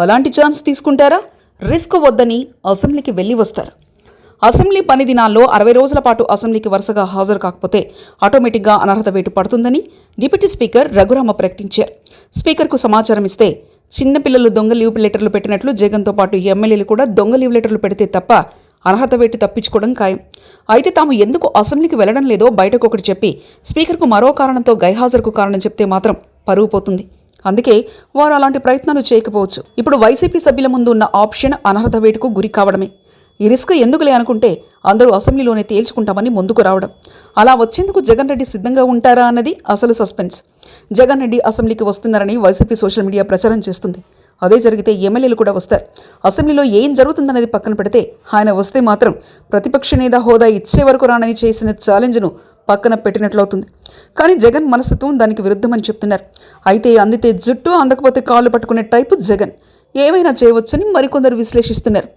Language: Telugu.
అలాంటి ఛాన్స్ తీసుకుంటారా? రిస్క్ వద్దని అసెంబ్లీకి వెళ్ళి వస్తారు. అసెంబ్లీ పని దినాల్లో 60 రోజుల పాటు అసెంబ్లీకి వరుసగా హాజరు కాకపోతే ఆటోమేటిక్గా అనర్హత వేటు పడుతుందని డిప్యూటీ స్పీకర్ రఘురామ ప్రకటించారు. స్పీకర్కు సమాచారం ఇస్తే చిన్నపిల్లలు దొంగ లీవ్ లెటర్లు పెట్టినట్లు జగన్తో పాటు ఎమ్మెల్యేలు కూడా దొంగ లీవ్ లెటర్లు పెడితే తప్ప అనర్హత వేటు తప్పించుకోవడం ఖాయం. అయితే తాము ఎందుకు అసెంబ్లీకి వెళ్లడం లేదో బయటకు ఒకటి చెప్పి స్పీకర్కు మరో కారణంతో గైహాజరుకు కారణం చెప్తే మాత్రం పరువు పోతుంది. అందుకే వారు అలాంటి ప్రయత్నాలు చేయకపోవచ్చు. ఇప్పుడు వైసీపీ సభ్యుల ముందు ఉన్న ఆప్షన్ అనర్హత వేటుకు గురి కావడమే. ఈ రిస్క్ ఎందుకులే అనుకుంటే అందరూ అసెంబ్లీలోనే తేల్చుకుంటామని ముందుకు రావడం. అలా వచ్చేందుకు జగన్ రెడ్డి సిద్ధంగా ఉంటారా అన్నది అసలు సస్పెన్స్. జగన్ రెడ్డి అసెంబ్లీకి వస్తున్నారని వైసీపీ సోషల్ మీడియా ప్రచారం చేస్తుంది. అదే జరిగితే ఎమ్మెల్యేలు కూడా వస్తారు. అసెంబ్లీలో ఏం జరుగుతుందనేది పక్కన పెడితే ఆయన వస్తే మాత్రం ప్రతిపక్ష నేత హోదా ఇచ్చే వరకు రానని చేసిన ఛాలెంజ్ను పక్కన పెట్టినట్లవుతుంది. కానీ జగన్ మనస్తత్వం దానికి విరుద్ధమని చెప్తున్నారు. అయితే అందితే జుట్టు, అందకపోతే కాళ్ళు పట్టుకునే టైపు జగన్. ఏమైనా చేయవచ్చని మరికొందరు విశ్లేషిస్తున్నారు.